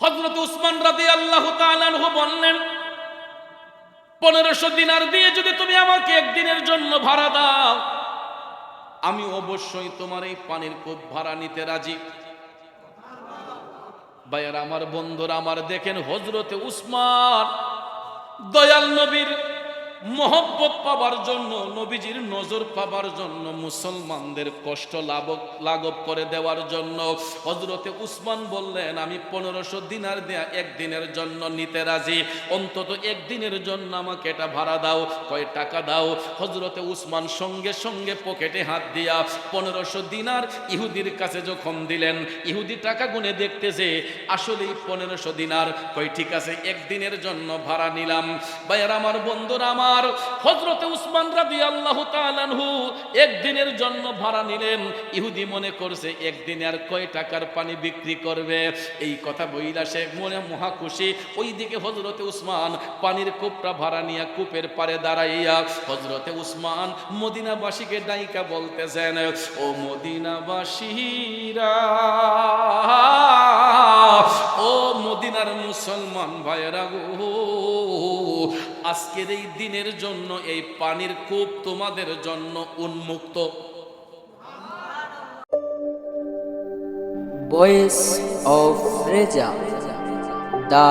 হযরত উসমান রাদিয়াল্লাহু তাআলা আনহু বললেন, 1500 দিনার দিয়ে যদি তুমি আমাকে একদিনের জন্য ভাড়া দাও, আমি অবশ্যই তোমার এই পানির কূপ ভাড়া নিতে রাজি। ভাইয়ার আমার, বন্ধুরা আমার, দেখেন হযরতে উসমান দয়াল নবীর মহব্বত পাবার জন্য, নবীজির নজর পাবার জন্য, মুসলমানদের কষ্ট লাঘব করে দেওয়ার জন্য হযরতে উসমান বললেন, আমি 1500 দিনার দেয়া একদিনের জন্য নিতে রাজি, অন্তত একদিনের জন্য আমাকে এটা ভাড়া দাও। কয় টাকা দাও? হযরতে উসমান সঙ্গে সঙ্গে পকেটে হাত দিয়া 1500 দিনার ইহুদির কাছে যখন দিলেন, ইহুদি টাকা গুনে দেখতেছে আসলেই 1500 দিনার। কয় ঠিক আছে, একদিনের জন্য ভাড়া নিলাম। ভাইয়ার আমার, বন্ধুরা আমার, হযরতে উসমান রাদিয়াল্লাহু তাআলা আনহু একদিনের জন্য ভাড়া নিলেন। ইহুদি মনে করছে একদিনে আর কয় টাকার পানি বিক্রি করবে, এই কথা বইলা সে মনে মহা খুশি। ওইদিকে হযরতে উসমান পানির কূপটা ভাড়া নিয়ে কূপের পারে দাঁড়াইয়া হযরতে উসমান মদিনাবাসীকে ডাইকা বলতেছেন, ও মদিনাবাসীরা, ও মদিনার মুসলমান ভাইয়েরা গো, আজকের এই দিনের জন্য এই পানির কূপ তোমাদের জন্য উন্মুক্ত। Voice of Reja, the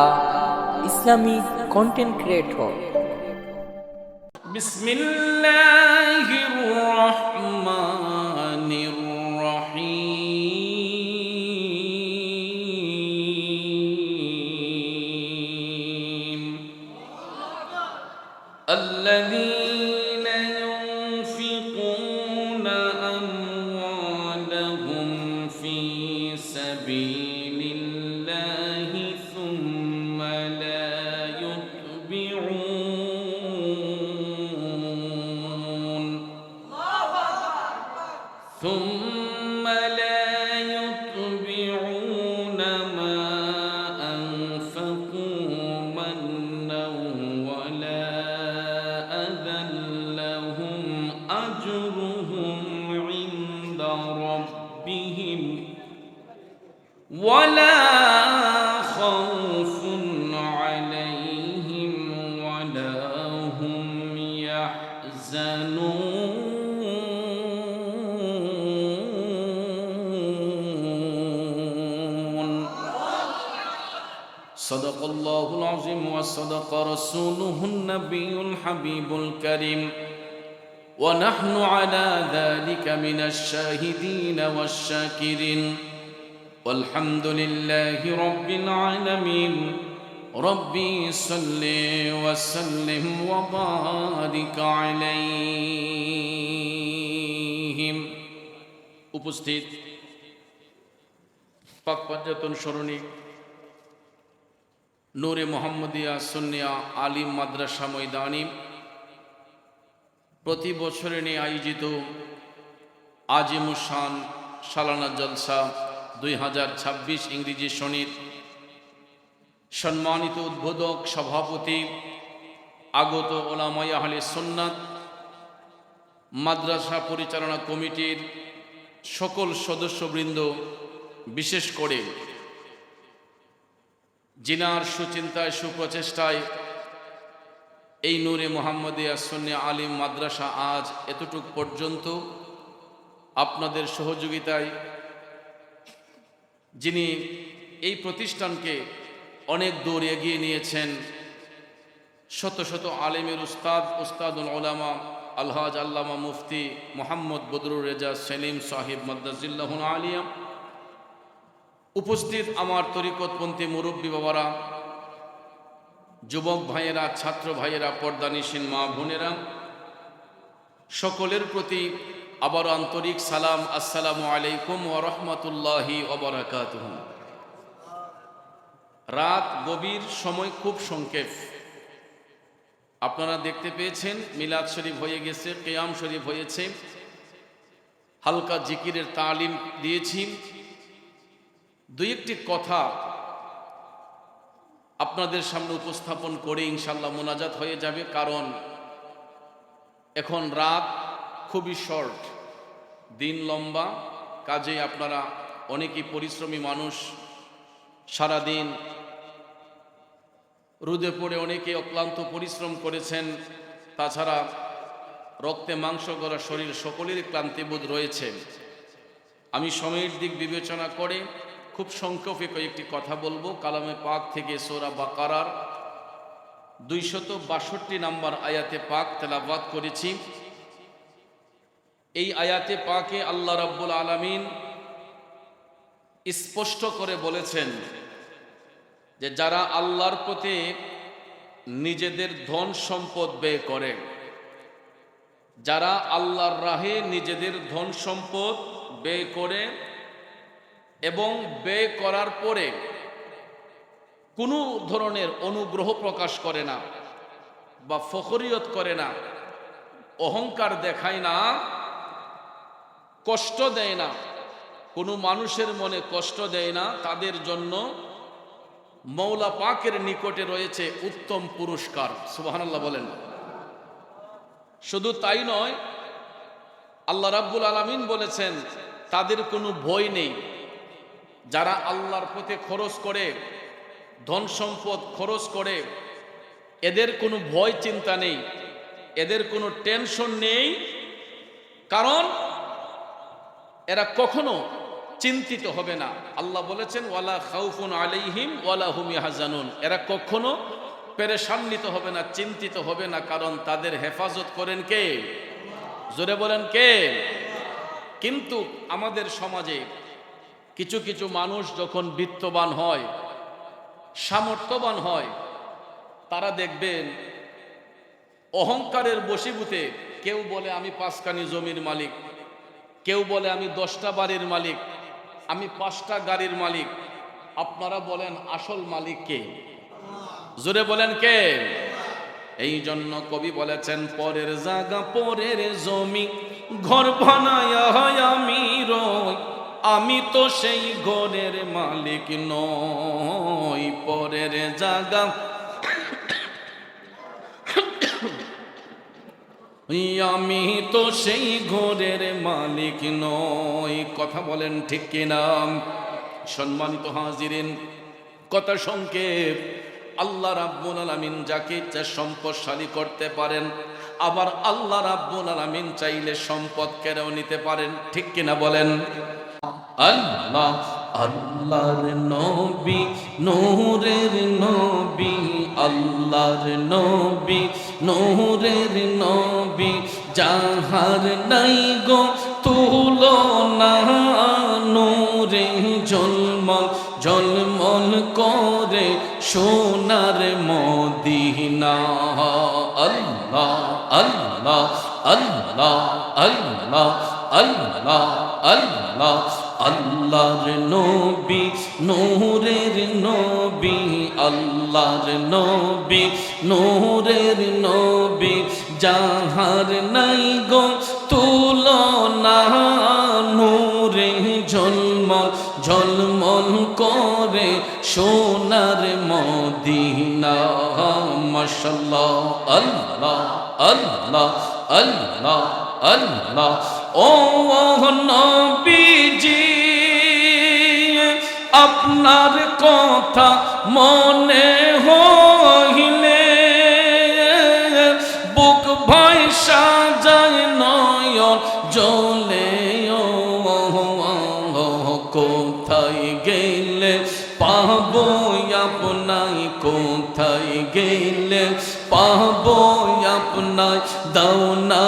Islamic content creator. বিসমিল্লাহির রহমানির রহিম। الذين ينفقون أموالهم في سبيل الله ثم لا يتبعون ما أنفقوا منا ولا أذى لهم أجرهم عند ربهم ولا خوف عليهم ولا هم يحزنون. صدق الله العظيم وصدق رسوله النبي الحبيب الكريم ونحن على ذلك من الشاهدين والشاكرين والحمد لله رب العالمين. ربي صل وسلم وبارك عليهم. উপস্থিত পাক পাঞ্জাতন সরণি নূরে মোহাম্মদিয়া সুন্নিয়া আলিম মাদ্রাসা ময়দানি প্রতি বছরে নিয়ে আয়োজিত আজিমুশান সালানা জলসা 2026 ইংরেজি সনির সম্মানিত উদ্বোধক সভাপতি, আগত ওলামায়ে আহলে সুন্নাত, মাদ্রাসা পরিচালনা কমিটির সকল সদস্যবৃন্দ, বিশেষ করে জিনার সুচিন্তায় সুপ্রচেষ্টায় এই নূরে মোহাম্মদিয়া সুন্নিয়া আলিম মাদ্রাসা আজ এতটুক পর্যন্ত আপনাদের সহযোগিতায়, যিনি এই প্রতিষ্ঠানকে অনেক দূর এগিয়ে নিয়েছেন, শত শত আলেমের উস্তাদুল উলামা আলহাজ আল্লামা মুফতি মোহাম্মদ বদরুর রেজা সেলিম সাহিব মাদ্রাজিল্লাহুল আলিয়া, উপস্থিত আমার তরিকতপন্থী মুরব্বী বাবারা, যুবক ভাইয়েরা, ছাত্র ভাইয়েরা, পর্দানিসীন মা বোনেরা, সকলের প্রতি আবার আন্তরিক সালাম। আসসালামু আলাইকুম ওয়া রাহমাতুল্লাহি ওয়া বারাকাতুহু। রাত গভীর, সময় খুব সংক্ষেপ। আপনারা দেখতে পেয়েছেন মিলাদ শরীফ হয়ে গেছে, কিয়াম শরীফ হয়েছে, হালকা জিকিরের তালিম দিয়েছি। দুই একটি কথা আপনাদের সামনে উপস্থাপন করে ইনশাল্লাহ মোনাজাত হয়ে যাবে, কারণ এখন রাত খুবই শর্ট, দিন লম্বা, কাজে আপনারা অনেকেই পরিশ্রমী মানুষ, সারাদিন রোদে পড়ে অনেকে অক্লান্ত পরিশ্রম করেছেন, তাছাড়া রক্তে মাংস গড়া শরীর সকলেরই ক্লান্তিবোধ রয়েছে। আমি সময়ের দিক বিবেচনা করে খুব সংক্ষেপে কয়েকটি কথা বলবো। কালামে পাক থেকে সূরা বাকারার 262 নম্বর আয়াতে পাক তেলাওয়াত করেছি। এই আয়াতে পাকে আল্লাহ রাব্বুল আলামিন স্পষ্ট করে বলেছেন যে যারা আল্লাহর পথে নিজেদের ধন সম্পদ ব্যয় করে, যারা আল্লাহর রাহে নিজেদের ধন সম্পদ ব্যয় করে এবং ব্যয় করার পরে কোনো ধরনের অনুগ্রহ প্রকাশ করে না বা ফখরিয়ত করে না, অহংকার দেখায় না, কষ্ট দেয় না, কোনো মানুষের মনে কষ্ট দেয় না, তাদের জন্য মওলা পাকের নিকটে রয়েছে উত্তম পুরস্কার। সুবহানাল্লাহ বলেন। শুধু তাই নয়, আল্লাহ রাব্বুল আলামিন বলেছেন তাদের কোনো ভয় নেই। যারা আল্লাহর পথে খরচ করে, ধন সম্পদ খরচ করে, এদের কোনো ভয় চিন্তা নেই, এদের কোনো টেনশন নেই, কারণ এরা কখনো চিন্তিত হবে না। আল্লাহ বলেছেন ওয়ালা খাউফুন আলাইহিম ওয়ালা হুম ইয়াহজানুন, এরা কখনো পেরেশান্বিত হবে না, চিন্তিত হবে না, কারণ তাদের হেফাজত করেন কে? জোরে বলেন কে? কিন্তু আমাদের সমাজে কিছু কিছু মানুষ যখন বিত্তবান হয়, সামর্থ্যবান হয়, তারা দেখবেন অহংকারের বশীভূতে কেউ বলে আমি 5 কানি জমির মালিক, কেউ বলে আমি 10টা বাড়ির মালিক, আমি 5টা গাড়ির মালিক। আপনারা বলেন আসল মালিক কে? জোরে বলেন কে? এই জন্য কবি বলেছেন পরের জায়গা পরের জমি ঘর বানায়া আমি রই, আমি তো সেই ঘরের মালিক নই। পরের জায়গা আমি তো সেই ঘরের মালিক নই। কথা বলেন ঠিক কিনা? সম্মানিত হাজিরিন, কথা সংক্ষেপ, আল্লাহ রাব্বুল আলামিন যাকে ইচ্ছা সম্পদশালী করতে পারেন, আবার আল্লাহ রাব্বুল আলামিন চাইলে সম্পদ কেড়েও নিতে পারেন। ঠিক কিনা বলেন? আল্লাহ আল্লাহর নবী নূরের নবী, আল্লাহর নবী নূরের নবী, যাহার নাই গো তুলনা, নূরে ঝলমল ঝলমল করে সোনার মদিনা। আল্লাহ আল্লাহ আল্লাহ আল্লাহ আল্লাহ আল্লাহ আল্লাহর নবী নূরের নবী, আল্লাহর নবী নূরের নবী, যাহার নাই গো তুলনা, নূরে ঝলমল ঝলমল করে সোনার মদিনা। মাশাআল্লাহ আল্লাহ আল্লাহ আল্লাহ আল্লাহ। ও নবীজি আপনার কথা মনে হইলে বুক ভয় সাজায় নয়ন জ্বলে। কোথায় গেলে পাবো আপনায়, কোথায় গেলে পাবো আপনায়, দাও না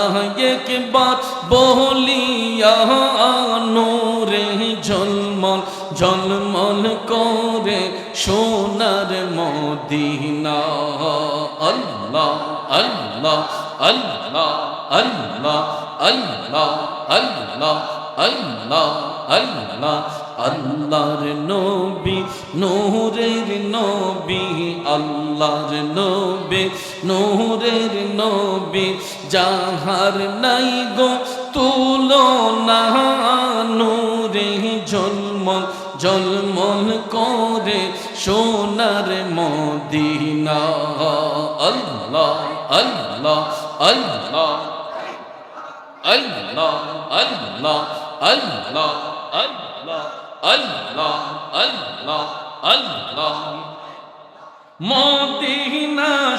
একবার বলিয়া, নূরে ঝলমল ঝলমল করে সোনার মদিনা। আল্লাহ আল্লাহ আল্লাহ আল্লাহ আল্লাহ আল্লাহ আল্লাহ আল্লাহ। আল্লাহর নবী নূরের নবী, আল্লাহর নবী নূরের নবী, যাহার নাই গো তুলনা, নূরে ঝলমল ঝলমল করে সোনার মদিনা। আল্লাহ আল্লাহ আল্লাহ আল্লাহ আল্লাহ আল্লাহ আল্লাহ আল্লাহ আল্লাহ আল্লাহ। মদিনা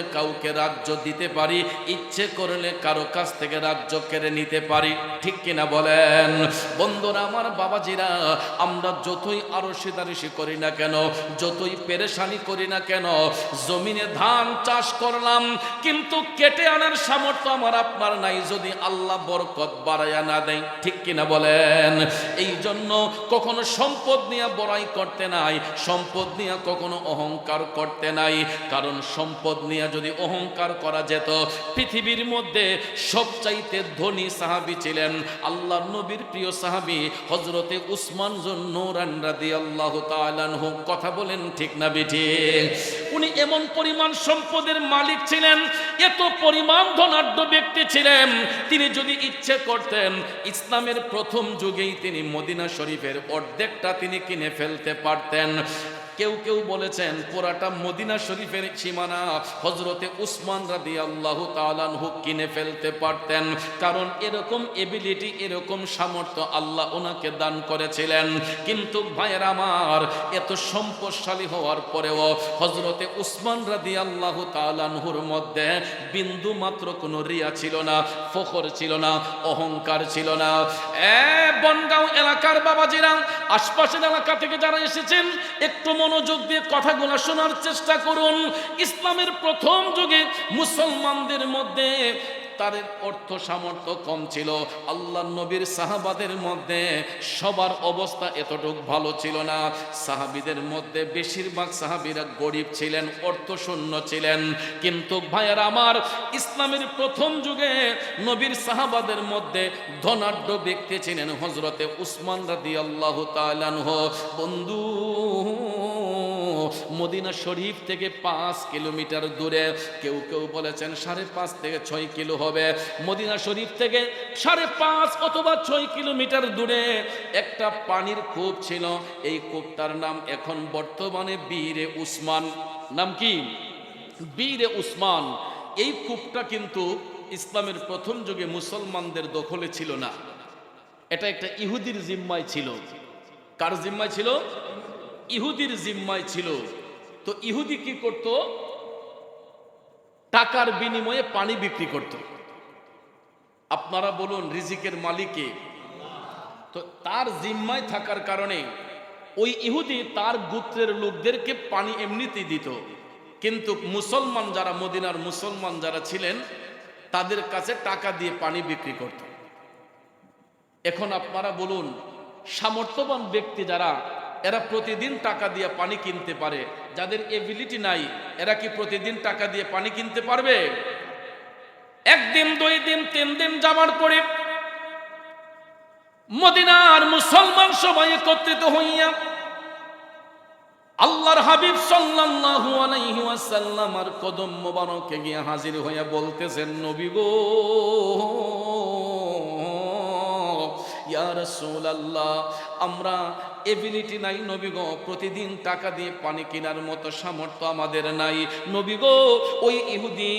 করলে কাউকে রাজ্য দিতে পারি, ইচ্ছে করলে কারো কাছ থেকে রাজ্য কেড়ে নিতে পারি। ঠিক কিনা বলেন? বন্ধুরা আমার, বাবাজিরা, আমরা যতই আরশিদারিশি করি না কেন, যতই পেরেশানি করি না কেন, জমিনে ধান চাষ করলাম কিন্তু কেটে আনার সামর্থ্য আমার আপনার নাই যদি আল্লাহ বরকত বাড়াইয়া না দেয়। ঠিক কিনা বলেন? এই জন্য কখনো সম্পদ নিয়ে বড়াই করতে নাই, সম্পদ নিয়ে কখনো অহংকার করতে নাই। কারণ সম্পদ নিয়ে যদি অহংকার করা যেত, পৃথিবীর মধ্যে সবচাইতে ধনী সাহাবী ছিলেন আল্লাহর নবীর প্রিয় সাহাবী হযরতে উসমান যুন নূরান রাদিয়াল্লাহু তাআলা আনহু। কথা বলেন ঠিক না বেঠিক? উনি এমন পরিমাণ সম্পদের মালিক ছিলেন, এত পরিমাণ ধনাঢ্য ব্যক্তি ছিলেন, তিনি যদি ইচ্ছে করতেন ইসলামের প্রথম যুগেই তিনি মদিনা শরীফের অর্ধেকটা তিনি কিনে ফেলতে পারতেন। কেউ কেউ বলেছেন পুরাটা মদিনা শরীফের সীমানা হযরতে উসমান রাদিয়াল্লাহু তাআলা আনহু কিনে ফেলতে পারতেন। কারণ এরকম এবিলিটি, এরকম সামর্থ্য আল্লাহ ওনাকে দান করেছিলেন। কিন্তু ভাইয়েরা আমার, এত সম্পদশালী হওয়ার পরেও হযরতে উসমান রাদিয়াল্লাহু তাআলা আনহুর মধ্যে বিন্দু মাত্র কোনো রিয়া ছিল না, ফখর ছিল না, অহংকার ছিল না। বনগাঁও এলাকার বাবাজিরা, আশপাশের এলাকা থেকে যারা এসেছেন, একটু মনোযোগ দিয়ে কথাগুলো শোনার চেষ্টা করুন। ইসলামের প্রথম যুগে মুসলমানদের মধ্যে তার অর্থ সামর্থ্য কম ছিল। আল্লাহ নবীর সাহাবাদের মধ্যে সবার অবস্থা এতটুক ভালো ছিল না। সাহাবীদের মধ্যে বেশিরভাগ সাহাবীরা গরিব ছিলেন, অর্থশূন্য ছিলেন। কিন্তু ভাইয়ারা আমার, ইসলামের প্রথম যুগে নবীর সাহাবাদের মধ্যে ধনাঢ্য ব্যক্তি ছিলেন হযরতে উসমান রাদিয়াল্লাহু তাআলা আনহু। বন্ধু, মদিনা শরীফ থেকে 5 কিলোমিটার দূরে, কেউ কেউ বলেছেন 5.5 থেকে 6 কিলো হবে, মদিনা শরীফ থেকে 5.5 অথবা 6 কিলোমিটার দূরে একটা পানির কূপ ছিল। এই কূপটার নাম এখন বর্তমানে বীরে উসমান। নাম কি? বীরে উসমান। এই কূপটা কিন্তু ইসলামের প্রথম যুগে মুসলমানদের দখলে ছিল না, এটা একটা ইহুদির জিম্মায় ছিল। কার জিম্মায় ছিল? ইহুদির জিম্মায় ছিল। তো ইহুদি কি করত? টাকার বিনিময়ে পানি বিক্রি করত। আপনারা বলুন, রিজিকের মালিকে? তো তার জিম্মায় থাকার কারণে ওই ইহুদি তার গোত্রের লোকদেরকে পানি এমনিতেই দিত। কিন্তু মুসলমান যারা, মদিনার মুসলমান যারা ছিলেন, তাদের কাছে টাকা দিয়ে পানি বিক্রি করত। এখন আপনারা বলুন, সামর্থ্যবান ব্যক্তি যারা, এরা প্রতিদিন টাকা দিয়ে পানি কিনতে পারে। যাদের এবিলিটি নাই, এরা কি প্রতিদিন টাকা দিয়ে পানি কিনতে পারবে? একদিন, 2 দিন, 3 দিন যাবার পরে মদিনার মুসলমান সবাই একত্রিত হইয়া আল্লাহর হাবিব সাল্লাল্লাহু আলাইহি ওয়াসাল্লামের কদম মোবারকে গিয়ে হাজির হইয়া বলতেছেন, নবী গো, ইয়া রাসূলুল্লাহ, আমরা এবিলিটি নাই নবী গো, প্রতিদিন টাকা দিয়ে পানি কেনার মতো সামর্থ্য আমাদের নাই। নবী গো, ওই ইহুদি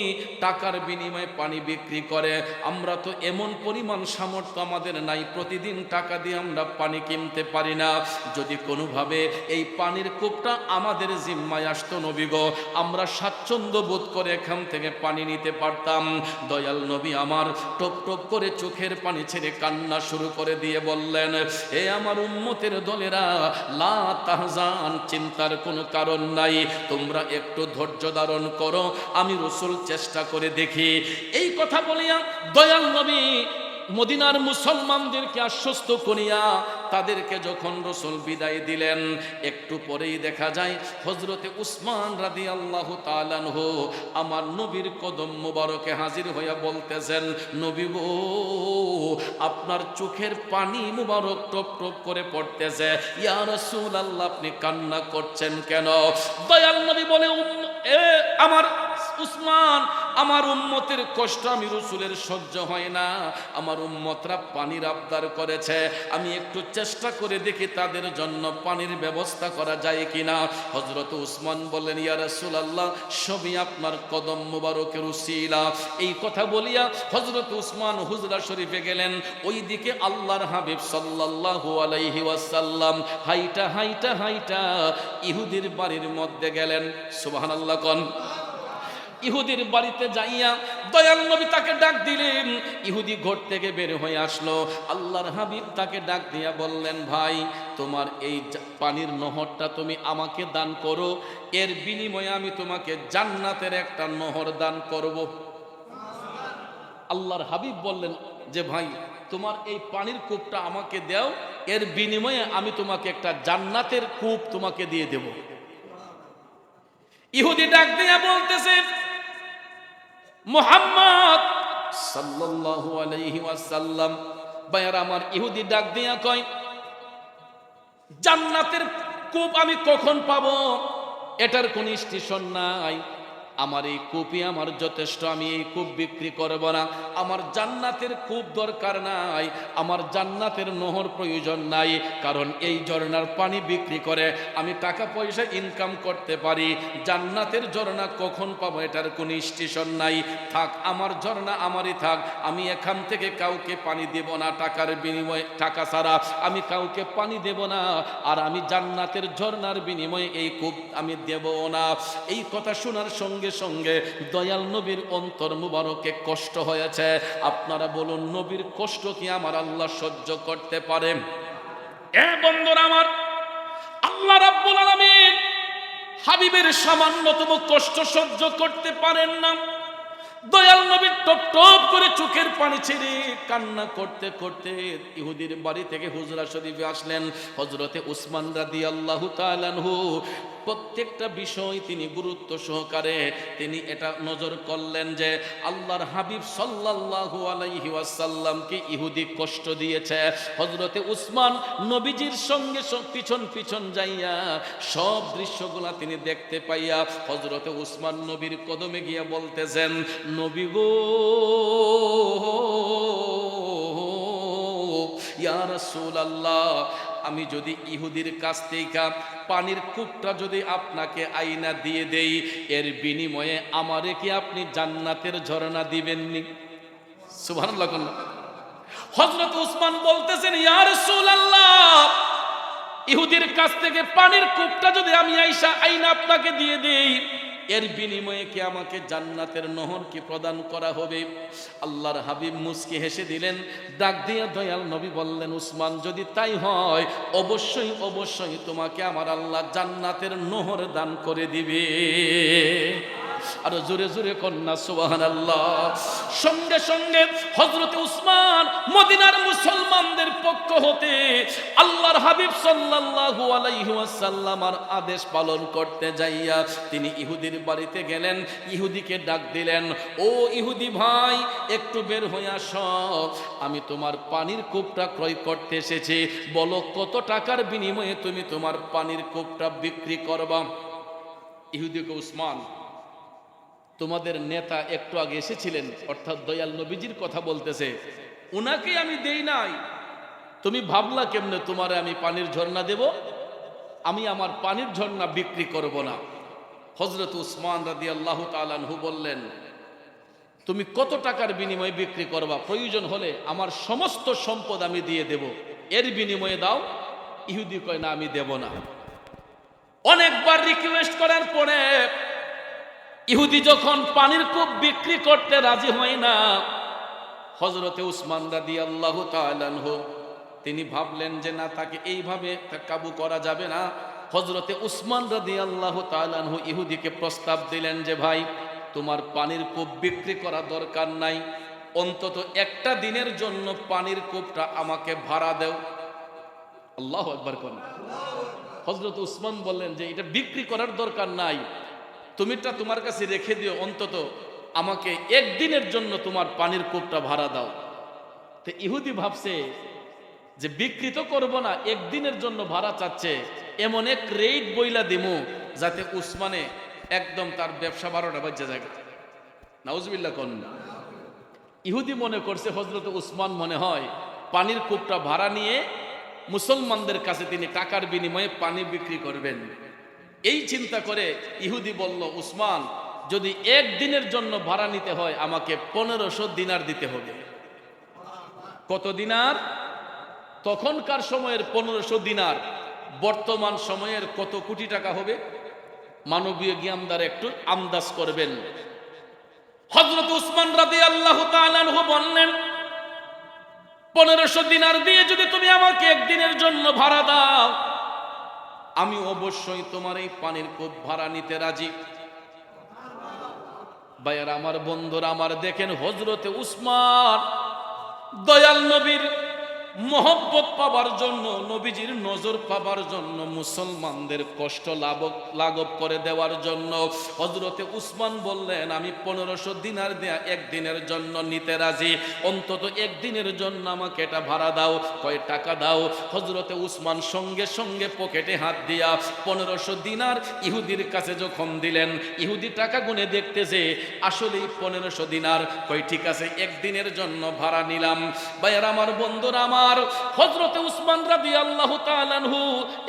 টাকার বিনিময়ে পানি বিক্রি করে, আমরা তো এমন পরিমাণ সামর্থ্য আমাদের নাই, প্রতিদিন টাকা দিয়ে আমরা পানি কিনতে পারি না। যদি কোনোভাবে এই পানির কূপটা আমাদের জিম্মায় আসতো নবী গো, আমরা স্বাচ্ছন্দ্য বোধ করে এখান থেকে পানি নিতে পারতাম। দয়াল নবী আমার টপ টপ করে চোখের পানি ছেড়ে কান্না শুরু করে দিয়ে বললেন, হে আমার উম্মতের দলেরা, লা তাহজান, চিন্তার কোনো কারণ নাই, তোমরা একটু ধৈর্য ধারণ করো, আমি রাসূল চেষ্টা করে দেখি। এই কথা বলিয়া দয়াল নবী মদিনার মুসলমানদেরকে আশ্বস্ত করিয়া তাদেরকে যখন রাসূল বিদায় দিলেন, একটু পরেই দেখা যায় হযরতে উসমান রাদিয়াল্লাহু তাআলা আনহু আমার নবীর কদম মোবারকে হাজির হইয়া বলতেছেন, নবী গো, আপনার চোখের পানি মুবারক টপ টপ করে পড়তেছে, ইয়া রাসূলুল্লাহ, আপনি কান্না করছেন কেন? দয়াল নবী বলে, আমার উসমান, আমার উম্মতের কষ্ট আমি রাসূলের সহ্য হয় না, আমার উম্মতরা পানির আবদার করেছে, আমি একটু চেষ্টা করে দেখি তাদের জন্য পানির ব্যবস্থা করা যায় কিনা। হযরত উসমান বললেন, ইয়া রাসূলুল্লাহ, সবই আপনার কদম মুবারকের উসিলা। এই কথা বলিয়া হযরত উসমান হুজরা শরীফে গেলেন। ওইদিকে আল্লাহর হাবিব সাল্লাল্লাহু আলাইহি ওয়াসাল্লাম হাইটা হাইটা হাইটা ইহুদির বাড়ির মধ্যে গেলেন। সুবহানাল্লাহ কোন? ইহুদির বাড়িতে যাইয়া দয়াল নবী তাকে ডাক দিলেন। ইহুদি ঘর থেকে বের হয়ে আসলো। আল্লাহর হাবিব তাকে ডাক দিয়া বললেন, ভাই তোমার এই পানির নহরটা তুমি আমাকে দান করো, এর বিনিময়ে আমি তোমাকে জান্নাতের একটা নহর দান করব। আল্লাহর হাবিব বললেন যে ভাই তোমার এই পানির কূপটা আমাকে দাও, এর বিনিময়ে আমি তোমাকে একটা জান্নাতের কূপ তোমাকে দিয়ে দেব। ইহুদি ডাক দিয়া বলতেছে, মুহাম্মদ সাল্লাল্লাহু আলাইহি ওয়াসাল্লাম, ভাইয়ার আমার ইহুদি ডাক দিয়া কয়, জান্নাতের কূপ আমি কখন পাবো? এটার কোন স্টেশন নাই। আমার এই কূপই আমার যথেষ্ট, আমি এই কূপ বিক্রি করব না। আমার জান্নাতের কূপ দরকার নাই, আমার জান্নাতের নহর প্রয়োজন নাই, কারণ এই ঝর্ণার পানি বিক্রি করে আমি টাকা পয়সা ইনকাম করতে পারি। জান্নাতের ঝর্ণা কখন পাবো এটার কোনো স্টেশন নাই। থাক, আমার ঝর্ণা আমারই থাক, আমি এখান থেকে কাউকে পানি দেব না, টাকার বিনিময়ে, টাকা ছাড়া আমি কাউকে পানি দেব না, আর আমি জান্নাতের ঝর্ণার বিনিময়ে এই কূপ আমি দেব না। এই কথা শোনার সঙ্গে সঙ্গে দয়াল নবীর অন্তর মুবারকে কষ্ট হয়েছে। আপনারা বলুন, নবীর কষ্ট কি আমার আল্লাহ সহ্য করতে পারে? এ বন্ধুরা আমার, আল্লাহ রাব্বুল আলামিন হাবিবের সামান্যতম কষ্ট সহ্য করতে পারেন না। দয়াল নবী টপ টপ করে চোখের পানি ছেড়ে কান্না করতে করতে ইহুদির বাড়ি থেকে হুজরা শরীফে আসলেন। হযরতে উসমান রাদিয়াল্লাহু তাআলা আনহু প্রত্যেকটা বিষয় তিনি গুরুত্ব সহকারে তিনি এটা নজর করলেন যে আল্লাহর হাবিব সাল্লাল্লাহু আলাইহি ওয়াসাল্লামকে ইহুদি কষ্ট দিয়েছে। হযরতে উসমান নবীজির সঙ্গে পিছন পিছন যাইয়া সব দৃশ্যগুলা তিনি দেখতে পাইয়া হযরতে উসমান নবীর কদমে গিয়া বলতেছেন, নবী গো, ইয়া রাসূলুল্লাহ, আমি যদি ইহুদির কাছ থেকে পানির কূপটা যদি আপনাকে আইনা দিয়ে দেই, এর বিনিময়ে আমারে কি আপনি জান্নাতের ঝর্ণা দিবেননি? সুবহানাল্লাহ। হযরত উসমান বলতেছেন, ইয়া রাসূলুল্লাহ, ইহুদির কাছ থেকে পানির কূপটা যদি আমি আইনা আপনাকে দিয়ে দেই, এর বিনিময়ে কি আমাকে জান্নাতের নহর কি প্রদান করা হবে? আল্লাহর হাবিব মুস্কি হেসে দিলেন। ডাক দিয়ে দয়াল নবী বললেন, উসমান, যদি তাই হয় অবশ্যই অবশ্যই তোমাকে আমার আল্লাহ জান্নাতের নহর দান করে দিবে। আর জোরে জোরে কন্যা সুবহানাল্লাহ। সঙ্গে সঙ্গে হযরতে উসমান মদিনার মুসলমানদের পক্ষ হতে আল্লাহর হাবিব সাল্লাল্লাহু আলাইহি ওয়াসাল্লামের আদেশ পালন করতে যাইয়া তিনি ইহুদির বাড়িতে গেলেন। ইহুদিকে ডাক দিলেন, ও ইহুদি ভাই, একটু বের হয়ে আসো, আমি তোমার পানির কূপটা ক্রয় করতে এসেছি, বলো কত টাকার বিনিময়ে তুমি তোমার পানির কূপটা বিক্রি করবা? ইহুদিকে, উসমান, তোমাদের নেতা একটু আগে এসেছিলেন, অর্থাৎ দয়াল নবীজির কথা বলতেছে, উনাকে আমি দেই নাই, তুমি ভাবলা কেমনে তোমারে আমি পানির ঝর্ণা দেব? আমি আমার পানির ঝর্ণা বিক্রি করব না। হযরত উসমান রাদিয়াল্লাহু তাআলা আনহু বললেন, তুমি কত টাকার বিনিময়ে বিক্রি করবা? প্রয়োজন হলে আমার সমস্ত সম্পদ আমি দিয়ে দেব, এর বিনিময়ে দাও। ইহুদি কয়, না, আমি দেব না। অনেকবার রিকোয়েস্ট করার পরে ইহুদি যখন পানির কূপ বিক্রি করতে রাজি হয় না, হযরতে উসমান রাদিয়াল্লাহু তাআলা আনহু তিনি ভাবলেন যে না, তাকে এইভাবে কাবু করা যাবে না। হযরতে উসমান রাদিয়াল্লাহু তাআলা আনহু ইহুদিকে প্রস্তাব দিলেন যে ভাই, তোমার পানির কূপ বিক্রি করা দরকার নাই, অন্তত একটা দিনের জন্য পানির কূপটা আমাকে ভাড়া দাও। আল্লাহু আকবার কোন। হযরত উসমান বললেন যে এটা বিক্রি করার দরকার নাই, তুমিটা তোমার কাছে রেখে দিও, অন্তত আমাকে একদিনের জন্য তোমার পানির কূপটা ভাড়া দাও। তো ইহুদি ভাবছে যে বিক্রি তো করবো না, একদিনের জন্য ভাড়া চাচ্ছে, এমন এক রেট বইলা দিমু যাতে উসমানে একদম তার ব্যবসা 12টা বাজে যায়। নাউজুবিল্লাহ কোন। ইহুদি মনে করছে হযরত উসমান মনে হয় পানির কূপটা ভাড়া নিয়ে মুসলমানদের কাছে তিনি টাকার বিনিময়ে পানি বিক্রি করবেন। এই চিন্তা করে ইহুদি বলল, উসমান, যদি একদিনের জন্য ভাড়া নিতে হয় আমাকে 1500 দিনার দিতে হবে। কত দিনার? তখনকার সময়ের 1500 দিনার বর্তমান সময়ের কত কোটি টাকা হবে? মানবীয় জ্ঞান দ্বারা একটু আন্দাজ করবেন। হযরত উসমান রাদিয়াল্লাহু তাআলা আনহু বললেন, 1500 দিনার দিয়ে যদি তুমি আমাকে একদিনের জন্য ভাড়া দাও, আমি অবশ্যই তোমার এই পানির কূপ ভাড়া নিতে রাজি। ভাইয়ার আমার, বন্ধুরা আমার, দেখেন হযরতে উসমান দয়াল নবীর মহব্বত পাবার জন্য, নবীজির নজর পাবার জন্য, মুসলমানদের কষ্ট লাঘব করে দেওয়ার জন্য হযরতে উসমান বললেন, আমি 1500 দিনার দেয়া একদিনের জন্য নিতে রাজি, অন্তত একদিনের জন্য আমাকে এটা ভাড়া দাও। কয় টাকা দাও? হযরতে উসমান সঙ্গে সঙ্গে পকেটে হাত দিয়া 1500 দিনার ইহুদির কাছে যখন দিলেন, ইহুদি টাকা গুনে দেখতেছে আসলেই 1500 দিনার। কয় ঠিক আছে, একদিনের জন্য ভাড়া নিলাম। ভাইয়ার আমার, বন্ধুরা আমার, হযরতে উসমান রাদিয়াল্লাহু তাআলা আনহু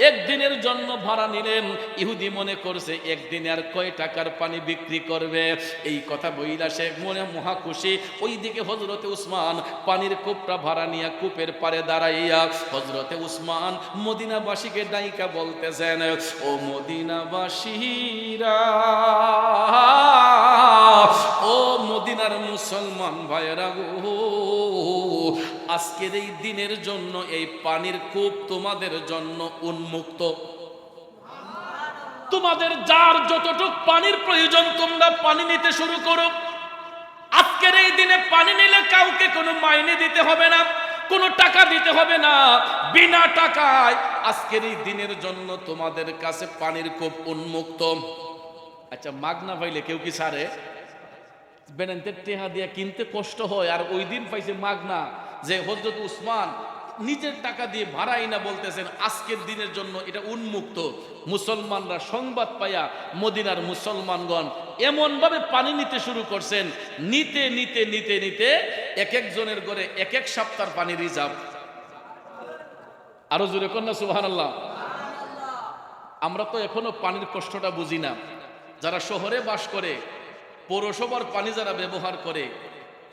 একদিনের জন্য ভাড়া নিলেন। ইহুদি মনে করছে একদিনে আর কয় টাকার পানি বিক্রি করবে, এই কথা বইলা সে মনে মহা খুশি। ওইদিকে হযরতে উসমান পানির কূপটা ভাড়া নিয়ে কূপের পারে দাঁড়াইয়া হযরতে উসমান মদিনাবাসীকে ডাইকা বলতেছেন, ও মদিনাবাসীরা, ও মদিনার মুসলমান ভাইরা গো, আজকের এই দিনের জন্য এই পানির কূপ তোমাদের জন্য উন্মুক্ত। তোমাদের যার যতটুক পানির প্রয়োজন তোমরা পানি নিতে শুরু করো। আজকের এই দিনে পানি নিলে কাউকে কোনো মাইনে দিতে হবে না, কোনো টাকা দিতে হবে না, বিনা টাকায় আজকের এই দিনের জন্য তোমাদের কাছে পানির কূপ উন্মুক্ত। আচ্ছা, মাগনা পাইলে কেউ কি ছাড়ে? বেনান্তের টেহা দিয়া কিনতে কষ্ট হয়, আর ওই দিন পাইছে মাগনা, যে হযরত উসমান নিজের টাকা দিয়ে ভাড়াই না বলতেছেন আজকের দিনের জন্য এটা উন্মুক্ত। মুসলমানরা সংবাদ পাইয়া মদিনার মুসলমানগণ এমন ভাবে পানি নিতে শুরু করছেন, নিতে নিতে নিতে নিতে এক একজনের ঘরে এক এক সপ্তাহ পানি রিজার্ভ। আরো জোরে কন্যা সুবহানাল্লাহ। আমরা তো এখনো পানির কষ্টটা বুঝি না। যারা শহরে বাস করে, পৌরসভার পানি যারা ব্যবহার করে,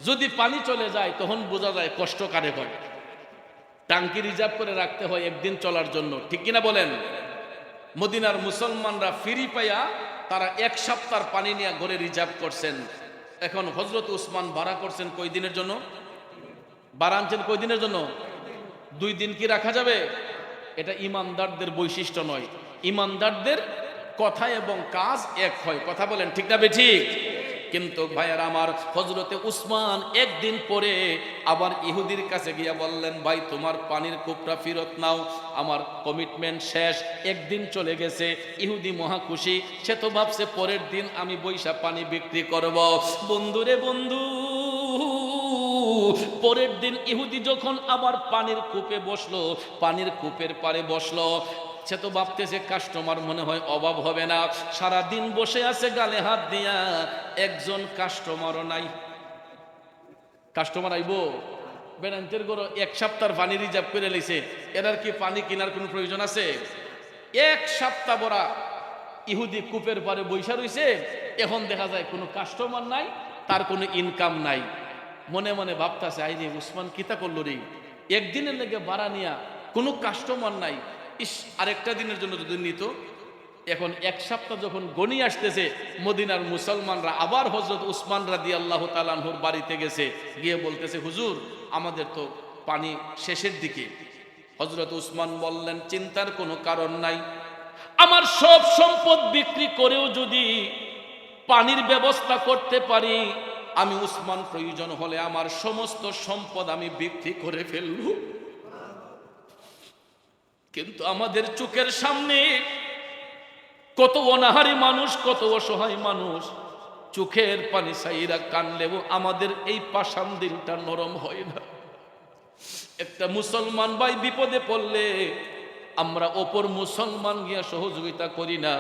যদি পানি চলে যায় তখন বোঝা যায় কষ্ট কারে হয়। টাঙ্কি রিজার্ভ করে রাখতে হয় একদিন চলার জন্য, ঠিক কিনা বলেন? মদিনার মুসলমানরা ফ্রি পাইয়া তারা এক সপ্তাহ পানি নিয়ে ঘরে রিজার্ভ করছেন। এখন হযরত উসমান ভাড়া করছেন কয় দিনের জন্য? ভাড়া আনছেন কয় দিনের জন্য? 2 দিন কি রাখা যাবে? এটা ইমানদারদের বৈশিষ্ট্য নয়। ইমানদারদের কথা এবং কাজ এক হয়। কথা বলেন ঠিক না বেঠিক? কিন্তু ভাইয়ার আমার, হযরতে উসমান একদিন পরে আবার ইহুদির কাছে গিয়া বললেন, ভাই তোমার পানির কূপটা ফেরত নাও, আমার কমিটমেন্ট শেষ, একদিন চলে গেছে। ইহুদি মহা খুশি, সে তো ভাবছে পরের দিন আমি বৈশা পানি বিক্রি করব। বন্ধুরে বন্ধু, পরের দিন ইহুদি যখন আবার পানির কূপে বসলো, পানির কূপের পারে বসলো, সে তো ভাবতেছে কাস্টমার মনে হয় অভাব হবে না। সারা দিন বসে আছে গালে হাত দিয়া, একজন কাস্টমারও নাই। কাস্টমার আইবো? বেনান্তের গরো এক সপ্তাহ পানি রিজার্ভ করে লইছে, এরার কি পানি কেনার কোনো প্রয়োজন আছে? এক সপ্তাহ বড়া ইহুদি কূপের পারে বৈশা রইছে, এখন দেখা যায় কোনো কাস্টমার নাই, তার কোনো ইনকাম নাই। মনে মনে ভাবতেছে, আইরে উসমান কিতা করলো রে, একদিনের লেগে ভাড়া নিয়া কোনো কাস্টমার নাই, ইস আরেকটা দিনের জন্য যদি নিত। এখন এক সপ্তাহ যখন গনি আসতেছে, মদিনার মুসলমানরা আবার হযরত উসমান রাদিয়াল্লাহু তাআলা আনহুর বাড়িতে গেছে, গিয়ে বলতেছে, হুজুর আমাদের তো পানি শেষের দিকে। হযরত উসমান বললেন, চিন্তার কোনো কারণ নাই, আমার সব সম্পদ বিক্রি করেও যদি পানির ব্যবস্থা করতে পারি, আমি উসমান প্রয়োজন হলে আমার সমস্ত সম্পদ আমি বিক্রি করে ফেলব। কিন্তু আমাদের চোখের সামনে কত অনাহারী মানুষ, কত অসহায় মানুষ, চোখের পানি সাইরা কানলেও আমাদের এই পাষাণ দিলটা নরম হয় না। একটা মুসলমান ভাই বিপদে পড়লে আমরা অপর মুসলমান গিয়া সহযোগিতা করি না।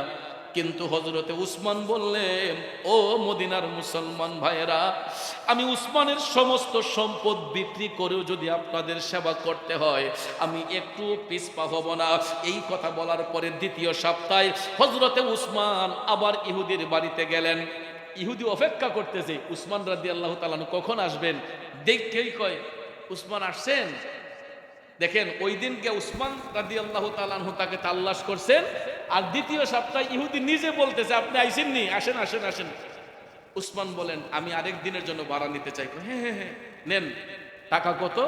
কিন্তু হযরতে উসমান বললেন, ও মদিনার মুসলমান ভাইয়েরা, আমি উসমানের সমস্ত সম্পদ বিক্রি করেও যদি আপনাদের সেবা করতে হয়, আমি একটু পিছপা হব না। এই কথা বলার পরে দ্বিতীয় সপ্তাহে হযরতে উসমান আবার ইহুদির বাড়িতে গেলেন। ইহুদি অপেক্ষা করতেছে উসমান রাদিয়াল্লাহু তাআলা কখন আসবেন। দেখেই কয়, উসমান আসছেন। দেখেন ওই দিনকে উসমান রাদিয়াল্লাহু তাআলা আনহু তাকে তাল্লাশ করছেন, আর দ্বিতীয় সপ্তাহে ইহুদি নিজে বলতেছে, আপনি আইসেননি, আসেন আসেন আসেন। উসমান বলেন আমি আরেক দিনের জন্য ভাড়া নিতে চাই। হ্যাঁ হ্যাঁ হ্যাঁ নেন। টাকা কত?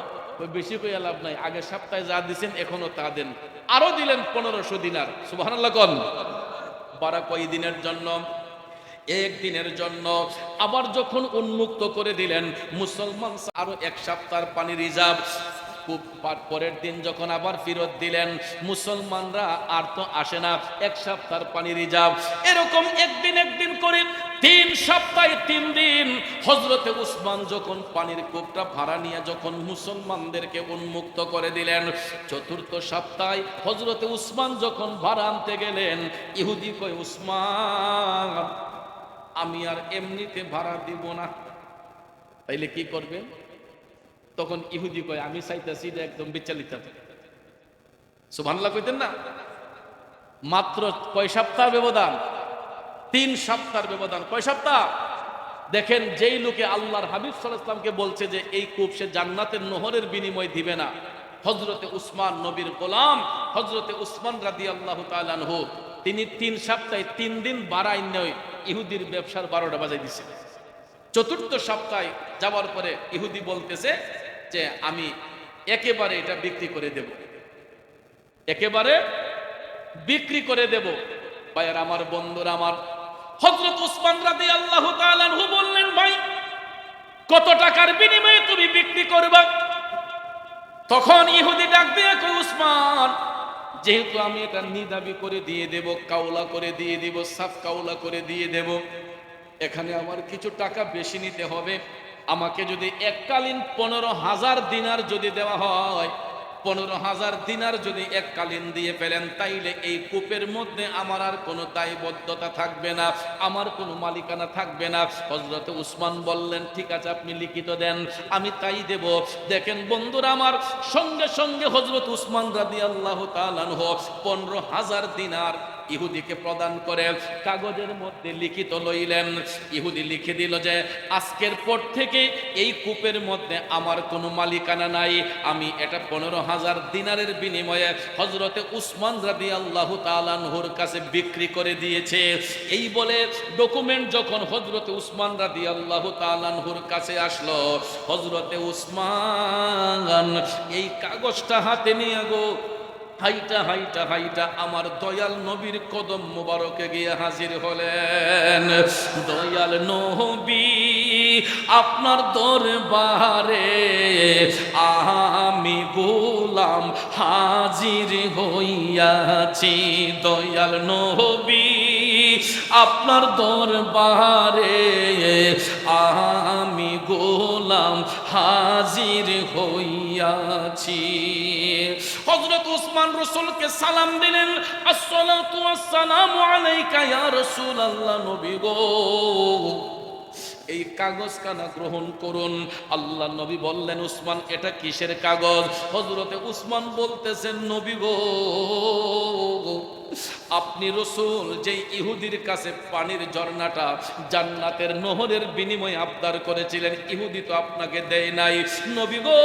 বেশি কইয়া লাভ নাই, আগের সপ্তাহে যা দিছেন এখনো তা দেন। আরো দিলেন 1500 দিনার। সুবহানাল্লাহ কোন। ভাড়া কয় দিনের জন্য? একদিনের জন্য। আবার যখন উন্মুক্ত করে দিলেন মুসলমান আরো এক সপ্তাহের পানি রিজার্ভ। পরের দিন যখন আবার ফেরত দিলেন মুসলমানরা আর তো আসে না, এক সপ্তাহের পানি রিজার্ভ। এরকম একদিন করে 3 সপ্তাহে 3 দিন হযরতে উসমান যখন পানির কূপটা ভাড়া নিয়ে যখন মুসলমানদেরকে উন্মুক্ত করে দিলেন, চতুর্থ সপ্তাহে হযরতে উসমান যখন ভাড়া আনতে গেলেন, ইহুদি কয় উসমান আমি আর এমনিতে ভাড়া দিব না। তাইলে কি করবেন? তখন ইহুদি কয় আমি চাইতেছি এটা একদম বিচলিত। সুবহানাল্লাহ কইতেন না? মাত্র কয় সপ্তাহ ব্যবধান? 3 সপ্তাহের ব্যবধান। কয় সপ্তাহ? দেখেন যেই লোকে আল্লাহর হাবিব সাল্লাল্লাহু আলাইহি ওয়াসাল্লামকে বলছে যে এই কূপ সে জান্নাতের নহরের বিনিময় দিবে না, হযরতে উসমান নবীর গোলাম হযরতে উসমান রাদিয়াল্লাহু তাআলা আনহু, তিনি 3 সপ্তাহে 3 দিন বাড়াই নয় ইহুদির ব্যবসার 12টা বাজাই দিছে। চতুর্থ সপ্তাহে যাওয়ার পরে ইহুদি বলতেছে যে আমি একেবারে এটা বিক্রি করে দেব, একেবারে বিক্রি করে দেব। ভাইয়ার আমার, বন্ধুরা আমার, হযরত উসমান রাদিয়াল্লাহু তাআলা আনহু বললেন ভাই কত টাকার বিনিময়ে তুমি বিক্রি করবা? তখন ইহুদি ডাক দিয়ে কই উসমান যেহেতু আমি এটা নিদাবি করে দিয়ে দেব, কাউলা করে দিয়ে দেব, সাফ কাউলা করে দিয়ে দেব, এখানে আমার কিছু টাকা বেশি নিতে হবে। আমাকে যদি এককালীন 15,000 দিনার যদি দেওয়া হয়, 15,000 দিনার যদি এককালীন দিয়ে ফেলেন, তাইলে এই কূপের মধ্যে আমার আর কোনো দায়বদ্ধতা থাকবে না, আমার কোনো মালিকানা থাকবে না। হযরত উসমান বললেন ঠিক আছে আপনি লিখিত দেন, আমি তাই দেব। দেখেন বন্ধুরা আমার, সঙ্গে সঙ্গে হযরত উসমান রাদিয়াল্লাহু তাআলা আনহু 15,000 দিনার ইহুদিকে প্রদান করে কাগজের মধ্যে লিখিত লইলেন। ইহুদি লিখে দিল যে আজকের পর থেকে এই কূপের মধ্যে আমার কোনো মালিকানা নাই, আমি এটা 15,000 দিনারের বিনিময়ে হযরতে উসমান রাদিয়াল্লাহু তাআলা আনহুর কাছে বিক্রি করে দিয়েছে। এই বলে ডকুমেন্ট যখন হযরতে উসমান রাদিয়াল্লাহু তাআলা আনহুর কাছে আসলো, হযরতে উসমান এই কাগজটা হাতে নিয়ে গো হাইটা হাইটা হাইটা আমার দয়াল নবীর কদম মোবারকে গিয়ে হাজির হলেন। দয়াল নবী আপনার দরবারে আমি গোলাম হাজির হইয়াছি। দয়াল নবী আপনার দরবারে আমি গোলাম হাজির হইয়াছি। হযরত উসমান রাসূলকে সালাম দিলেন, আসসালাতু ওয়াসসালামু আলাইকা ইয়া রাসূলুল্লাহ, নবী গো এই কাগজখানা গ্রহণ করুন। আল্লাহ নবী বললেন উসমান এটা কিসের কাগজ? হযরতে উসমান বলতেছেন নবী গো আপনি রাসূল যেই ইহুদির কাছে পানির ঝর্ণাটা জান্নাতের নহরের বিনিময়ে আবদার করেছিলেন, ইহুদি তো আপনাকে দেয় নাই। নবী গো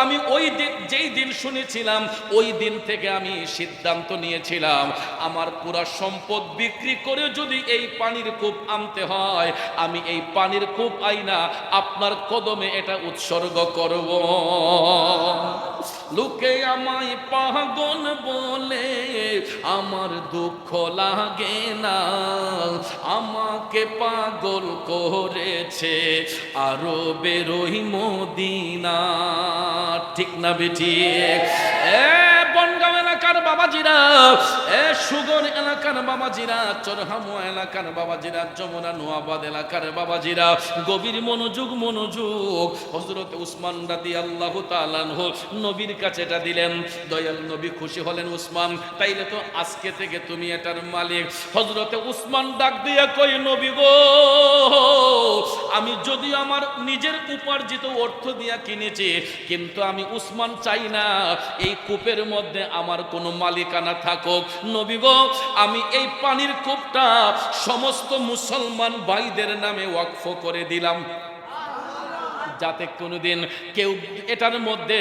আমি ওই দিন যেই দিন শুনেছিলাম ওই দিন থেকে আমি সিদ্ধান্ত নিয়েছিলাম আমার পুরা সম্পদ বিক্রি করে যদি এই পানির কূপ আনতে হয়, আমি এই পানির কূপ আইনা আপনার কদমে এটা উৎসর্গ করব। লোকে আমায় পাগল বলে আমার দুঃখ লাগে না, আমাকে পাগল করেছে আরো বেরোই মদিনা। ঠিক না বেঠিক? বনগাঁও এলাকার বাবাজিরা, সুগর এলাকার বাবাজিরা, চরহামো এলাকার বাবাজিরা, যমুনা নোয়াবাদ এলাকার বাবাজিরা, গভীর মনোযোগ মনোযোগ। হযরত উসমান রাদিয়াল্লাহু তাআলা আনহু নবীর কাছে এটা দিলেন। দয়াল নবী খুশি হলেন, উসমান তাইলে তো আজকে থেকে তুমি এটার মালিক। হযরতে উসমান ডাক দিয়ে কই নবী গো আমি যদি আমার নিজের উপার্জিত অর্থ দিয়া কিনেছি, কিন্তু আমি উসমান চাই না এই কূপের মধ্যে আমার কোনো মালিকানা থাকুক। নবী গো আমি এই পানির কূপটা সমস্ত মুসলমান ভাইদের নামে ওয়াকফ করে দিলাম। যাতে কোনোদিন কেউ এটার মধ্যে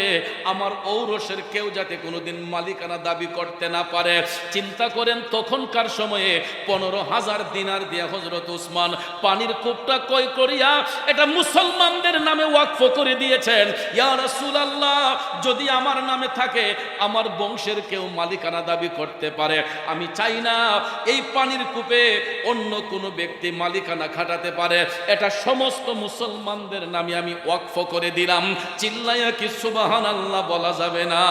আমার ঔরসের কেউ যাতে কোনোদিন মালিকানা দাবি করতে না পারে। চিন্তা করেন তখনকার সময়ে 15,000 দিনার দিয়া হযরত উসমান পানির কূপটা ক্রয় করিয়া এটা মুসলমানদের নামে ওয়াকফ করে দিয়েছেন। ইয়া রাসূলুল্লাহ, যদি আমার নামে থাকে, আমার বংশের কেউ মালিকানা দাবি করতে পারে, আমি চাই না এই পানির কূপে অন্য কোনো ব্যক্তি মালিকানা খাটাতে পারে, এটা সমস্ত মুসলমানদের নামে আমি ওয়াকফ করে দিলাম। চিল্লাইয়া কি সুবহানাল্লাহ বলা যাবে না?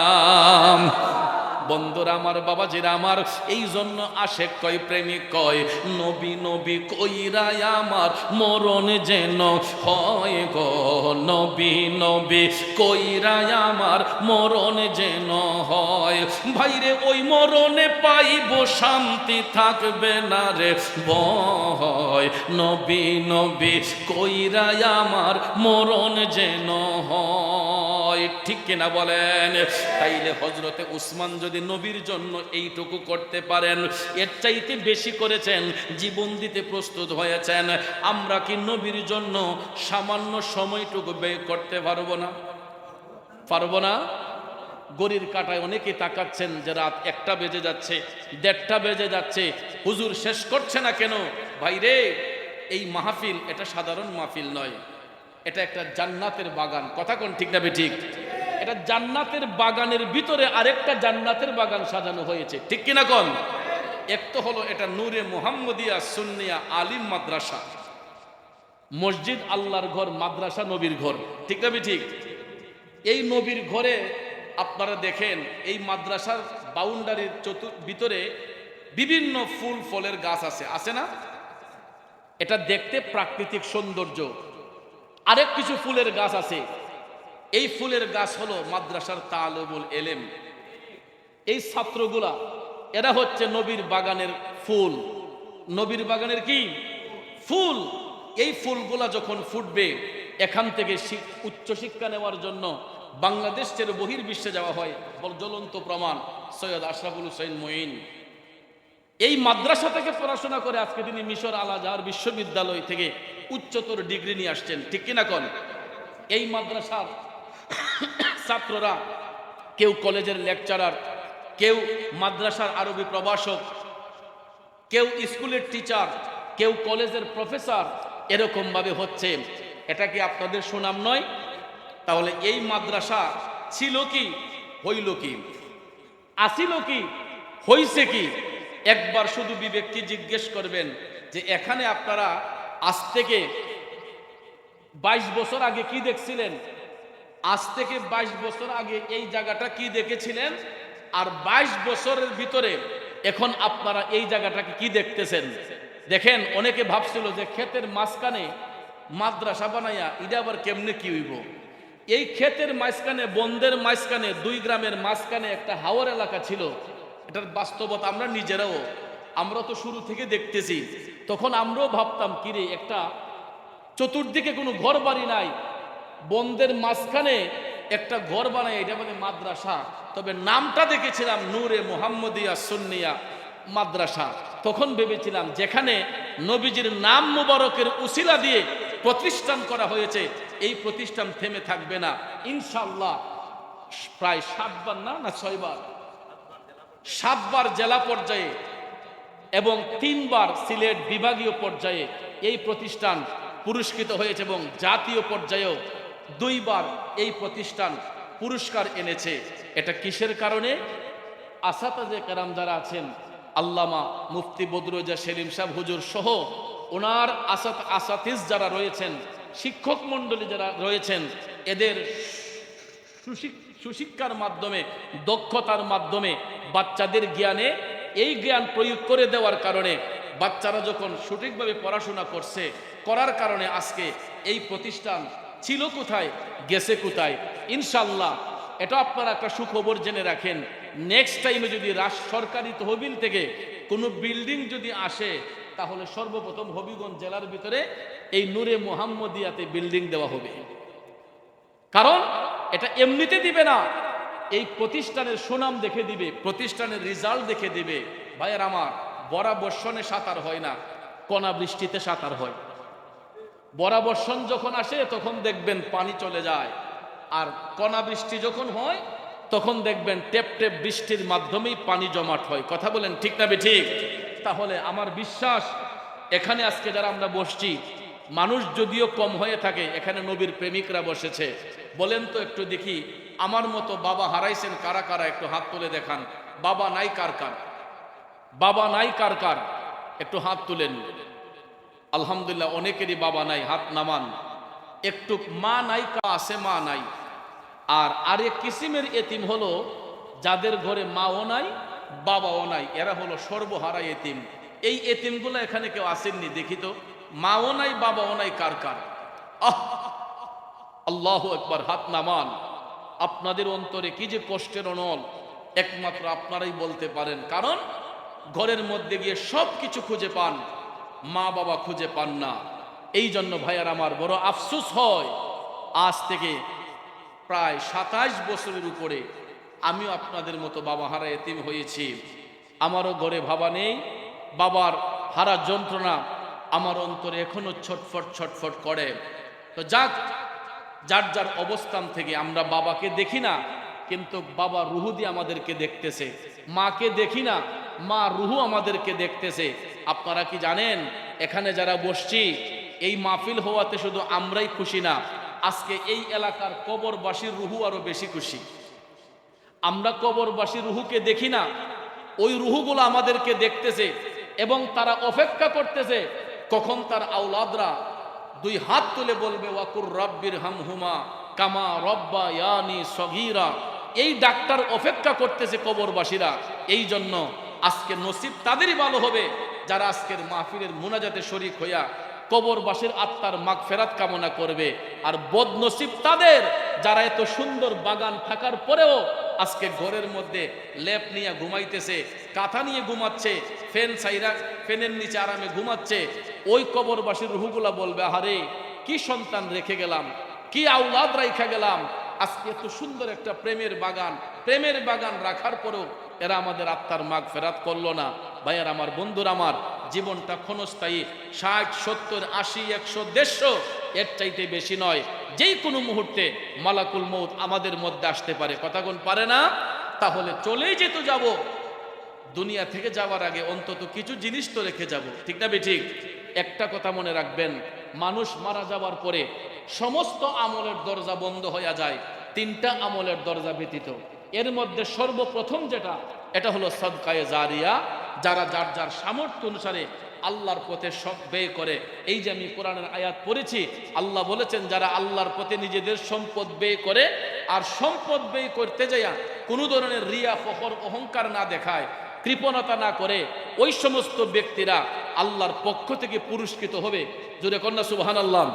বন্ধুরা আমার, বাবাজিরা আমার, এই জন্য আশেক কয়, প্রেমিক কয়, নবী নবী কইরাই আমার মরণ যেন হয় গো, নবী নবী কইরাই আমার মরণ যেন হয়। ভাইরে ওই মরণে পাইব শান্তি, থাকবে না রে ভয়, নবী নবী কইরাই আমার মরণ যেন হয়। ঠিক কিনা বলেন? তাইলে হযরতে উসমান যদি নবীর জন্য এইটুকু করতে পারেন, এর চাইতে বেশি করেছেন, জীবন দিতে প্রস্তুত হয়েছেন, আমরা কি নবীর জন্য সামান্য সময়টুকু ব্যয় করতে পারবো না? পারবো না? গড়ির কাঁটায় অনেকে তাকাচ্ছেন যে রাত 1টা বেজে যাচ্ছে, 1:30টা বেজে যাচ্ছে, হুজুর শেষ করছে না কেন? ভাইরে, এই মাহফিল এটা সাধারণ মাহফিল নয়, এটা একটা জান্নাতের বাগান। কথা কোন ঠিক না ঠিক? এটা জান্নাতের বাগানের ভিতরে আরেকটা জান্নাতের বাগান সাজানো হয়েছে, ঠিক কিনা কোন? এক তো হলো এটা নূরে মুহাম্মদিয়া সুন্নিয়া আলিম মাদ্রাসা, মসজিদ আল্লাহর ঘর, মাদ্রাসা নবীর ঘর, ঠিক না ঠিক? এই নবীর ঘরে আপনারা দেখেন, এই মাদ্রাসার বাউন্ডারির ভিতরে বিভিন্ন ফুল ফলের গাছ আছে, আছে না? এটা দেখতে প্রাকৃতিক সৌন্দর্য। আরেক কিছু ফুলের গাছ আছে, এই ফুলের গাছ হলো মাদ্রাসার তালিবুল ইলম। এই ছাত্রগুলা এরা হচ্ছে নবীর বাগানের ফুল। নবীর বাগানের কি ফুল? এই ফুলগুলা যখন ফুটবে, এখান থেকে উচ্চশিক্ষা নেওয়ার জন্য বাংলাদেশ ছেড়ে বহির্বিশ্বে যাওয়া হয়। জ্বলন্ত প্রমাণ সৈয়দ আশরাফুল হুসাইন মঈন এই মাদ্রাসা থেকে পড়াশোনা করে আজকে তিনি মিশর আল আজহার বিশ্ববিদ্যালয় থেকে উচ্চতর ডিগ্রি নিয়ে আসছেন, ঠিক কিনা কোন? এই মাদ্রাসার ছাত্ররা কেউ কলেজের লেকচারার, কেউ মাদ্রাসার আরবি প্রভাষক, কেউ স্কুলের টিচার, কেউ কলেজের প্রফেসর, এরকম ভাবে হচ্ছে। এটা কি আপনাদের সুনাম নয়? তাহলে এই মাদ্রাসা ছিল কি, হইল কি, আসিল কি, হইছে কি? একবার শুধু বিবেককে জিজ্ঞেস করবেন যে এখানে আপনারা আজ থেকে 22 বছর আগে কি দেখছিলেন? আজ থেকে 22 বছর আগে এই জায়গাটা কি দেখেছিলেন? আর 22 বছরের ভিতরে এখন আপনারা এই জায়গাটাকে কি দেখতেছেন? দেখেন, অনেকে ভাবছিল যে ক্ষেতের মাঝখানে মাদ্রাসা বানাইয়া এটা আবার কেমনে কি হইব। এই ক্ষেতের মাঝখানে, বন্দের মাঝখানে, 2 গ্রামের মাঝখানে একটা হাওর এলাকা ছিল। এটার বাস্তবতা আমরা নিজেরাও, আমরা তো শুরু থেকে দেখতেছি। তখন আমরাও ভাবতাম কিরে, একটা চতুর্দিকে কোনো ঘর বাড়ি নাই, বন্দের মাঝখানে একটা ঘর বানায়, এটা মানে মাদ্রাসা। তবে নামটা দেখেছিলাম নূরে মুহাম্মদিয়া সুন্নিয়া মাদ্রাসা। তখন ভেবেছিলাম যেখানে নবীজির নাম মুবারকের উসিলা দিয়ে প্রতিষ্ঠান করা হয়েছে, এই প্রতিষ্ঠান থেমে থাকবে না ইনশাআল্লাহ। প্রায় 7 বার না 6 বার, 7 বার জেলা পর্যায়ে এবং 3 বার সিলেট বিভাগীয় পর্যায়ে এই প্রতিষ্ঠান পুরস্কৃত হয়েছে এবং জাতীয় পর্যায়েও 2 বার এই প্রতিষ্ঠান পুরস্কার এনেছে। এটা কিসের কারণে? আসাতাজে কেরাম যারা আছেন, আল্লামা মুফতি বদরুজ্জা সেলিম সাহেব হুজুর সহ ওনার আসাতিজ যারা রয়েছেন, শিক্ষক মণ্ডলী যারা রয়েছেন, এদের সুশিক্ষার মাধ্যমে, দক্ষতার মাধ্যমে বাচ্চাদের জ্ঞানে এই জ্ঞান প্রয়োগ করে দেওয়ার কারণে বাচ্চারা যখন সঠিকভাবে পড়াশোনা করছে, করার কারণে আজকে এই প্রতিষ্ঠান ছিল কোথায়, গেছে কোথায়। ইনশাল্লাহ এটা আপনারা একটা সুখবর জেনে রাখেন, নেক্সট টাইমে যদি সরকারি তহবিল থেকে কোনো বিল্ডিং যদি আসে, তাহলে সর্বপ্রথম হবিগঞ্জ জেলার ভিতরে এই নূরে মুহাম্মদিয়াতে বিল্ডিং দেওয়া হবে। কারণ এটা এমনিতে দিবে না, এই প্রতিষ্ঠানের সুনাম দেখে দিবে, প্রতিষ্ঠানের রেজাল্ট দেখে দিবে। ভাইয়ের আমার, বরা বর্ষণে সাঁতার হয় না, কণা বৃষ্টিতে সাঁতার হয়। বরাবর্ষণ যখন আসে তখন দেখবেন পানি চলে যায়, আর কণা বৃষ্টি যখন হয় তখন দেখবেন টেপ টেপ বৃষ্টির মাধ্যমেই পানি জমাট হয়। কথা বলেন ঠিক না ঠিক? তাহলে আমার বিশ্বাস এখানে আজকে যারা আমরা বসছি, মানুষ যদিও কম হয়ে থাকে, এখানে নবীর প্রেমিকরা বসেছে। বলেন তো একটু দেখি, আমার মতো বাবা হারাইছেন কারা কারা? একটু হাত তুলে দেখান। বাবা নাই কার কার? বাবা নাই কার কার? একটু হাত তুলেন। আলহামদুলিল্লাহ, অনেকেরই বাবা নাই, হাত নামান। একটু মা নাই কা আছে? মা নাই। আর আরেক কিসিমের এতিম হলো যাদের ঘরে মাও নাই বাবাও নাই, এরা হলো সর্বহারা এতিম। এই এতিমগুলো এখানে কেউ আসেননি দেখি তো, মাও নাই বাবাও নাই কার কার? আহ, আল্লাহু আকবার, হাত নামান। আপনাদের অন্তরে কি যে কষ্টের অনল, একমাত্র আপনারাই বলতে পারেন। কারণ ঘরের মধ্যে গিয়ে সব কিছু খুঁজে পান, মা বাবা খুঁজে পান না। এই জন্য ভাইয়ার আমার বড় আফসোস হয়, আজ থেকে প্রায় 27 বছরের উপরে আমিও আপনাদের মতো বাবা হারা এতিম হয়েছি। আমারও ঘরে বাবা নেই, বাবার হারা যন্ত্রণা আমার অন্তরে এখনো ছটফট ছটফট করে। তো যাক, যার যার অবস্থান থেকে আমরা বাবাকে দেখি না, কিন্তু বাবা রুহু দিয়ে আমাদেরকে দেখতেছে। মাকে দেখি না, মা রুহু আমাদেরকে দেখতেছে। আপনারা কি জানেন, এখানে যারা বসছি, এই মাহফিল হওয়াতে শুধু আমরাই খুশি না, আজকে এই এলাকার কবরবাসীর রুহু আরো বেশি খুশি। আমরা কবরবাসীর রুহুকে দেখি না, ওই রুহুগুলো আমাদেরকে দেখতেছে এবং তারা অপেক্ষা করতেছে কখন তার আওলাদরা দুই হাত তুলে বলবে ওয়াকুর রব্বির হামহুমা কামা রব্বা ইয়ানি সগীরা। এই ডাক্তার অপেক্ষা করতেছে কবরবাসীরা। এই জন্য আজকে নসিব তাদেরই ভালো হবে যারা আজকের মাহফিলের মুনাজাতে শরীক হইয়া কবরবাসীর আত্মার মাগফিরাত কামনা করবে। আর বদনসিব তাদের যারা এত সুন্দর বাগান থাকার পরেও আজকে ঘরের মধ্যে লেপ নিয়ে ঘুমাইতেছে, কাঁথা নিয়ে ঘুমাচ্ছে, ফ্যানের নিচে আরামে ঘুমাচ্ছে। ওই কবরবাসীর রুহুগুলা বলবে, আহারে কি সন্তান রেখে গেলাম, কি আওলাদ রাইখা গেলাম। আজকে এত সুন্দর একটা প্রেমের বাগান রাখার পরেও এরা আমাদের আত্মার মাগফিরাত করলো না। ভাইয়ার আমার, বন্ধুর আমার, জীবনটা ক্ষণস্থায়ী। 60, 70, 80, 100, 150 এর চাইতে বেশি নয়। যেই কোনো মুহূর্তে মালাকুল মউত আমাদের মধ্যে আসতে পারে। কথা কোন পারে না? তাহলে চলেই যেতে যাব, দুনিয়া থেকে যাওয়ার আগে অন্তত কিছু জিনিস তো রেখে যাব, ঠিক না বেঠিক? একটা কথা মনে রাখবেন, মানুষ মারা যাওয়ার পরে সমস্ত আমলের দরজা বন্ধ হয়ে যায়, 3টা আমলের দরজা ব্যতীত। এর মধ্যে সর্বপ্রথম যেটা, এটা হলো সাদকায়ে জারিয়া। যারা যার যার সামর্থ্য অনুসারে আল্লাহর পথে সব ব্যয় করে। এই যে আমি কোরআনের আয়াত পড়েছি, আল্লাহ বলেছেন যারা আল্লাহর পথে নিজেদের সম্পদ ব্যয় করে, আর সম্পদ ব্যয় করতে যাইয়া কোনো ধরনের রিয়া, ফখর, অহংকার না দেখায়, কৃপণতা না করে, ওই সমস্ত ব্যক্তিরা আল্লাহর পক্ষ থেকে পুরস্কৃত হবে। জোরে কন্যা সুবহানাল্লাহ।